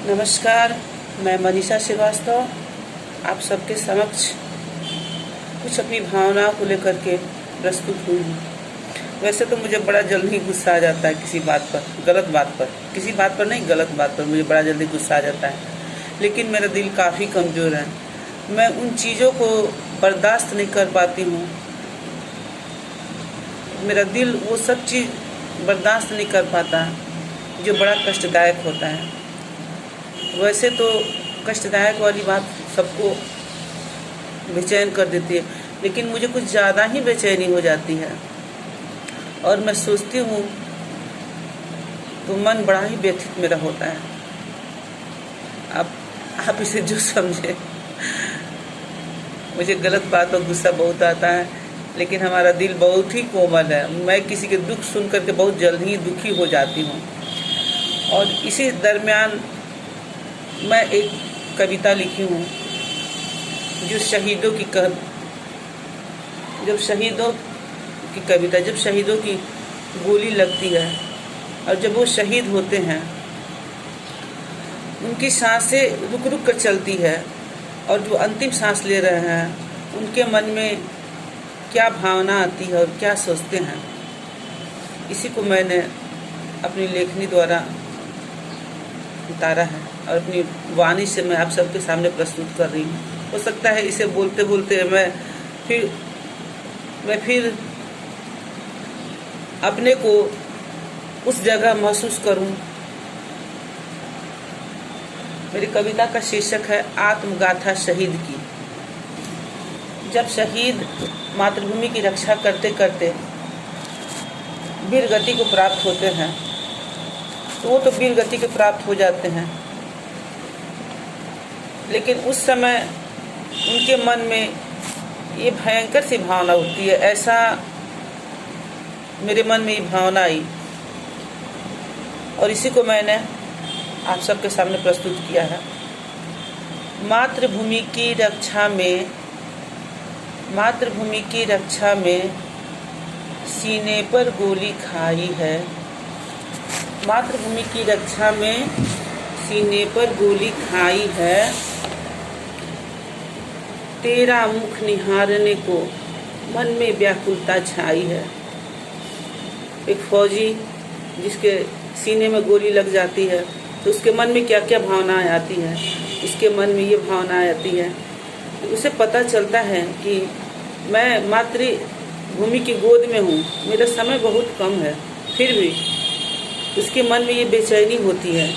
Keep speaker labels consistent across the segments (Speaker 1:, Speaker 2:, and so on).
Speaker 1: नमस्कार, मैं मनीषा श्रीवास्तव आप सबके समक्ष कुछ अपनी भावनाओं को लेकर के प्रस्तुत हुई हूँ। वैसे तो मुझे बड़ा जल्दी गुस्सा आ जाता है किसी बात पर, गलत बात पर, किसी बात पर नहीं, गलत बात पर मुझे बड़ा जल्दी गुस्सा आ जाता है। लेकिन मेरा दिल काफ़ी कमज़ोर है, मैं उन चीज़ों को बर्दाश्त नहीं कर पाती हूँ। मेरा दिल वो सब चीज़ बर्दाश्त नहीं कर पाता जो बड़ा कष्टदायक होता है। वैसे तो कष्टदायक वाली बात सबको बेचैन कर देती है, लेकिन मुझे कुछ ज़्यादा ही बेचैनी हो जाती है और मैं सोचती हूँ तो मन बड़ा ही व्यथित मेरा होता है। आप इसे जो समझे। मुझे गलत बात और गुस्सा बहुत आता है, लेकिन हमारा दिल बहुत ही कोमल है। मैं किसी के दुख सुन करके बहुत जल्द ही दुखी हो जाती हूँ। और इसी दरमियान मैं एक कविता लिखी हूँ जो शहीदों की कविता, जब शहीदों की गोली लगती है और जब वो शहीद होते हैं, उनकी सांसें रुक रुक कर चलती है और जो अंतिम सांस ले रहे हैं उनके मन में क्या भावना आती है और क्या सोचते हैं, इसी को मैंने अपनी लेखनी द्वारा उतारा है और अपनी वाणी से मैं आप सबके सामने प्रस्तुत कर रही हूँ। हो सकता है इसे बोलते बोलते मैं फिर अपने को उस जगह महसूस करूँ। मेरी कविता का शीर्षक है आत्मगाथा शहीद की। जब शहीद मातृभूमि की रक्षा करते करते वीर गति को प्राप्त होते हैं तो वो तो वीर गति के प्राप्त हो जाते हैं, लेकिन उस समय उनके मन में ये भयंकर सी भावना होती है। ऐसा मेरे मन में ये भावना आई और इसी को मैंने आप सबके सामने प्रस्तुत किया है। मातृभूमि की रक्षा में सीने पर गोली खाई है। मातृभूमि की रक्षा में सीने पर गोली खाई है। तेरा मुख निहारने को मन में व्याकुलता छाई है। एक फौजी जिसके सीने में गोली लग जाती है तो उसके मन में क्या क्या भावनाएं आती है। उसके मन में ये भावनाएं आती है, उसे पता चलता है कि मैं मातृभूमि की गोद में हूँ, मेरा समय बहुत कम है, फिर भी उसके मन में ये बेचैनी होती है।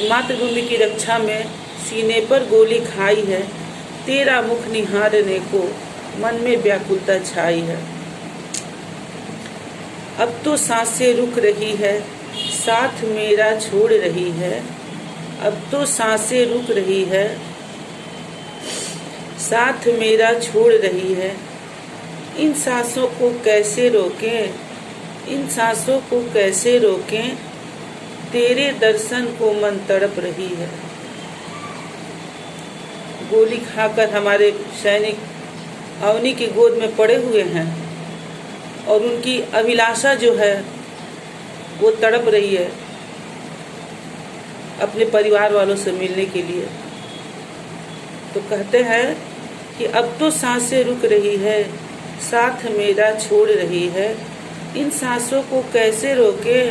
Speaker 1: मातृभूमि की रक्षा में सीने पर गोली खाई है। तेरा मुख निहारने को मन में व्याकुलता छाई है। अब तो सांसें रुक रही है, साथ मेरा छोड़ रही है। अब तो सांसें रुक रही है, साथ मेरा छोड़ रही है। इन सांसों को कैसे रोकें, इन सांसों को कैसे रोकें, तेरे दर्शन को मन तड़प रही है। गोली खाकर हमारे सैनिक अवनी की गोद में पड़े हुए हैं और उनकी अभिलाषा जो है वो तड़प रही है अपने परिवार वालों से मिलने के लिए। तो कहते हैं कि अब तो सांसें रुक रही है, साथ मेरा छोड़ रही है। इन सांसों को कैसे रोके,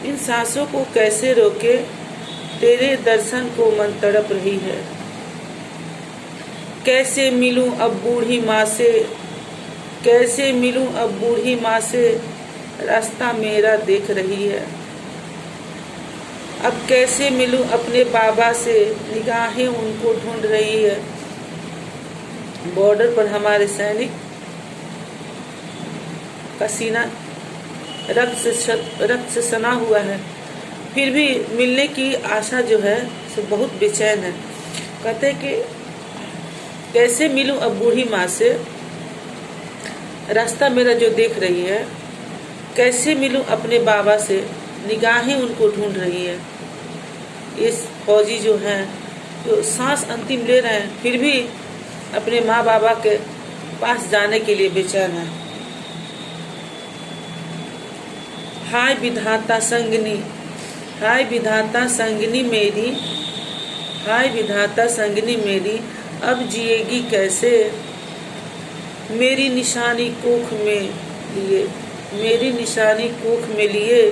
Speaker 1: इन सांसों को कैसे रोके, तेरे दर्शन को मन तड़प रही है। कैसे मिलूं अब बूढ़ी माँ से, कैसे मिलूं अब बूढ़ी माँ से, रास्ता मेरा देख रही है। अब कैसे मिलूं अपने बाबा से, निगाहें उनको ढूंढ रही है। बॉर्डर पर हमारे सैनिक का सीना रक्त से सना हुआ है, फिर भी मिलने की आशा जो है सो बहुत बेचैन है। कहते हैं कि कैसे मिलूं अब बूढ़ी माँ से, रास्ता मेरा जो देख रही है। कैसे मिलूं अपने बाबा से, निगाहें उनको ढूंढ रही है। इस फौजी जो हैं जो सांस अंतिम ले रहे हैं, फिर भी अपने माँ बाबा के पास जाने के लिए बेचैन है। हाय विधाता संगनी, हाय विधाता संगिनी मेरी, हाय विधाता संगिनी मेरी, अब जिएगी कैसे। मेरी निशानी कोख में लिए, मेरी निशानी कोख में लिए,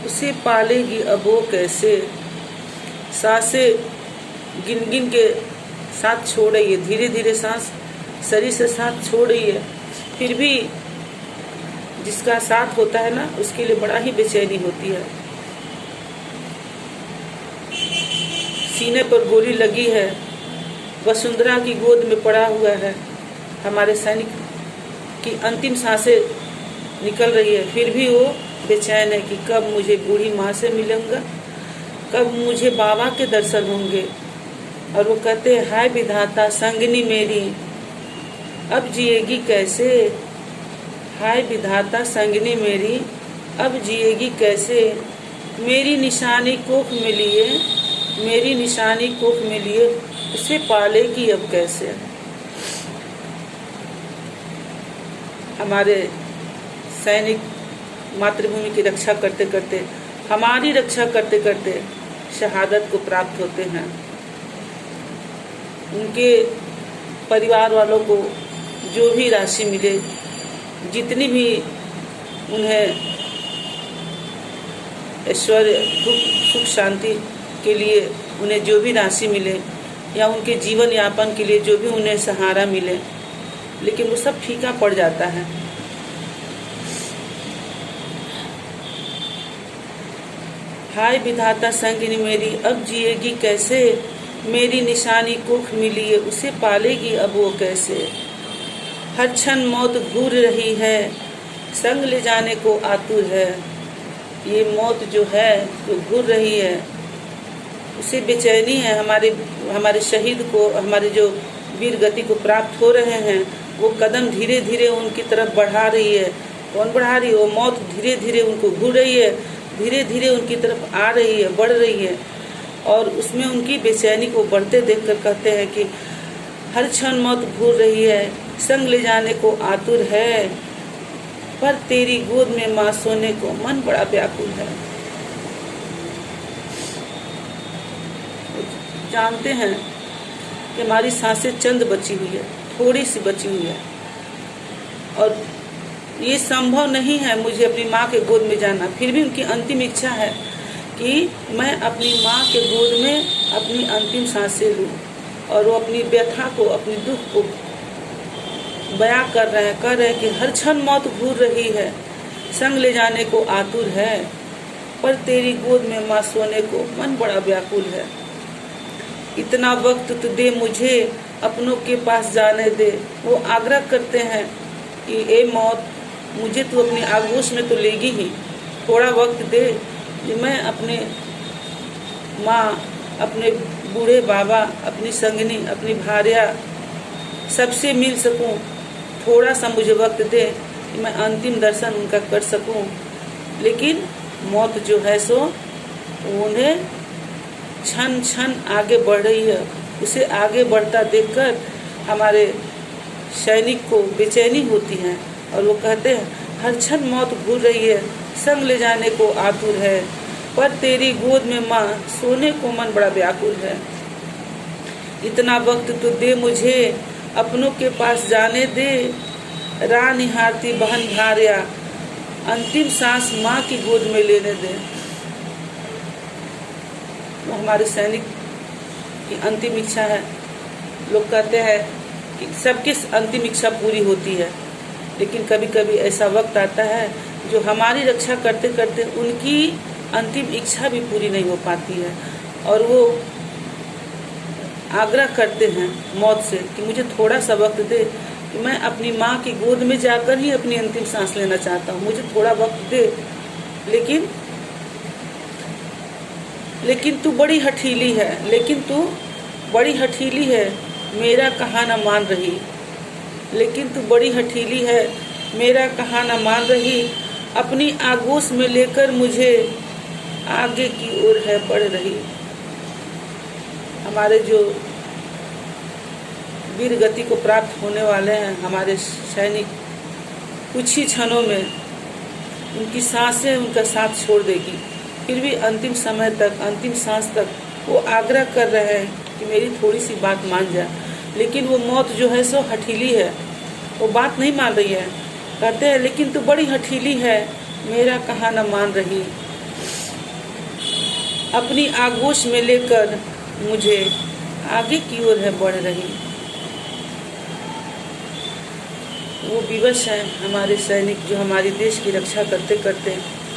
Speaker 1: उसे पालेगी अब वो कैसे। सांसें गिन गिन के साथ छोड़ रही है, धीरे धीरे सांस शरीर से साथ छोड़ रही है, फिर भी जिसका साथ होता है ना, उसके लिए बड़ा ही बेचैनी होती है। सीने पर गोली लगी है, वसुंधरा की गोद में पड़ा हुआ है। हमारे सैनिक की अंतिम सांसें निकल रही है, फिर भी वो बेचैन है कि कब मुझे बूढ़ी माँ से मिलूंगा, कब मुझे बाबा के दर्शन होंगे। और वो कहते हैं, हाय विधाता संगिनी मेरी, अब जिएगी कैसे। हाय विधाता संगिनी मेरी, अब जिएगी कैसे। मेरी निशानी कोख में लिए, मेरी निशानी कोख में लिए, उसे पालेगी अब कैसे। हमारे सैनिक मातृभूमि की रक्षा करते करते, हमारी रक्षा करते करते शहादत को प्राप्त होते हैं। उनके परिवार वालों को जो भी राशि मिले, जितनी भी उन्हें ऐश्वर्य सुख शांति के लिए उन्हें जो भी राशि मिले, या उनके जीवन यापन के लिए जो भी उन्हें सहारा मिले, लेकिन वो सब फीका पड़ जाता है। हाय विधाता संगिनी मेरी, अब जिएगी कैसे। मेरी निशानी कोख मिली है, उसे पालेगी अब वो कैसे। हर क्षण मौत घूर रही है, संग ले जाने को आतुर है। ये मौत जो है जो घूर रही है, उसे बेचैनी है। हमारे शहीद को, हमारे जो वीर गति को प्राप्त हो रहे हैं, वो कदम धीरे धीरे उनकी तरफ बढ़ा रही है। कौन बढ़ा रही है? वो मौत धीरे धीरे उनको घूर रही है, धीरे धीरे उनकी तरफ आ रही है, बढ़ रही है। और उसमें उनकी बेचैनी को बढ़ते देखकर कहते हैं कि हर क्षण मौत घूर रही है, संग ले जाने को आतुर है, पर तेरी गोद में माँ सोने को मन बड़ा व्याकुल है। जानते हैं कि हमारी सांसें चंद बची हुई है, थोड़ी सी बची हुई है, और ये संभव नहीं है मुझे अपनी माँ के गोद में जाना। फिर भी उनकी अंतिम इच्छा है कि मैं अपनी माँ के गोद में अपनी अंतिम सांसें लूँ। और वो अपनी व्यथा को, अपनी दुख को बयां कर रहे हैं, कह रहे हैं कि हर क्षण मौत घूर रही है, संग ले जाने को आतुर है, पर तेरी गोद में माँ सोने को मन बड़ा व्याकुल है। इतना वक्त तो दे मुझे, अपनों के पास जाने दे। वो आग्रह करते हैं कि ए मौत, मुझे तू अपनी आगोश में तो लेगी ही, थोड़ा वक्त दे कि मैं अपने माँ, अपने बूढ़े बाबा, अपनी संगनी, अपनी भार्या सबसे मिल सकूं। थोड़ा सा मुझे वक्त दे कि मैं अंतिम दर्शन उनका कर सकूं। लेकिन मौत जो है सो उन्हें क्षण क्षण आगे बढ़ रही है। उसे आगे बढ़ता देखकर हमारे सैनिक को बेचैनी होती है, और वो कहते हैं हर क्षण मौत घूर रही है, संग ले जाने को आतुर है, पर तेरी गोद में माँ सोने को मन बड़ा व्याकुल है। इतना वक्त तो दे मुझे, अपनों के पास जाने दे, राह निहारती बहन भार्या, अंतिम सांस माँ की गोद में लेने दे। वो हमारे सैनिक की अंतिम इच्छा है। लोग कहते हैं कि सबकी अंतिम इच्छा पूरी होती है, लेकिन कभी कभी ऐसा वक्त आता है जो हमारी रक्षा करते करते उनकी अंतिम इच्छा भी पूरी नहीं हो पाती है, और वो आग्रह करते हैं मौत से कि मुझे थोड़ा सा वक्त दे कि मैं अपनी माँ की गोद में जाकर ही अपनी अंतिम सांस लेना चाहता हूँ, मुझे थोड़ा वक्त दे। लेकिन तू बड़ी हठीली है, लेकिन तू बड़ी हठीली है, मेरा कहा न मान रही। लेकिन तू बड़ी हठीली है, मेरा कहा न मान रही, अपनी आगोश में लेकर मुझे आगे की ओर है बढ़ रही। हमारे जो वीर गति को प्राप्त होने वाले हैं, हमारे सैनिक, कुछ ही क्षणों में उनकी सांसें उनका साथ छोड़ देगी, फिर भी अंतिम समय तक, अंतिम सांस तक वो आग्रह कर रहे हैं कि मेरी थोड़ी सी बात मान जा। लेकिन वो मौत जो है सो हठीली है, वो बात नहीं मान रही है। कहते हैं लेकिन तू बड़ी हठीली है, मेरा कहाँ न मान रही, अपनी आगोश में लेकर मुझे आगे की ओर है बढ़ रही। वो विवश है हमारे सैनिक जो हमारे देश की रक्षा करते करते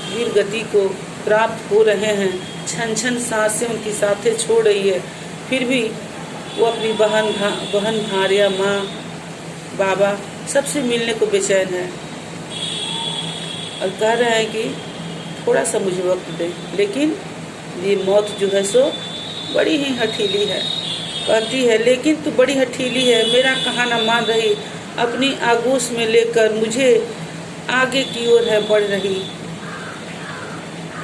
Speaker 1: वीर गति को प्राप्त हो रहे हैं। छन छन सांसें उनकी साथें छोड़ रही है, फिर भी वो अपनी बहन भार्या, माँ, बाबा सबसे मिलने को बेचैन है और कह रहे हैं कि थोड़ा सा मुझे वक्त दे। लेकिन ये मौत जो है सो बड़ी ही हठीली है। कहती है लेकिन तू बड़ी हठीली है, मेरा कहाँ न मान रही, अपनी आगोश में लेकर मुझे आगे की ओर है बढ़ रही।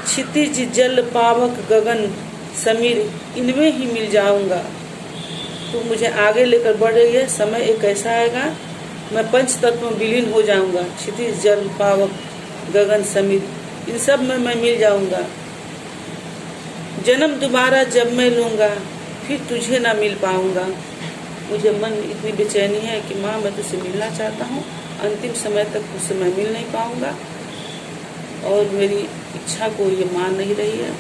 Speaker 1: क्षितिज जल पावक गगन समीर, इनमें ही मिल जाऊंगा। तू मुझे आगे लेकर बढ़ रही है, समय एक ऐसा आएगा मैं पंच तत्व में विलीन हो जाऊंगा। क्षितिज जल पावक गगन समीर, इन सब में मैं मिल जाऊंगा। जन्म दोबारा जब मैं लूंगा, फिर तुझे ना मिल पाऊंगा। मुझे मन इतनी बेचैनी है कि माँ मैं तुझसे मिलना चाहता हूँ, अंतिम समय तक तुझसे मैं मिल नहीं पाऊंगा और मेरी इच्छा को ये मान नहीं रही है।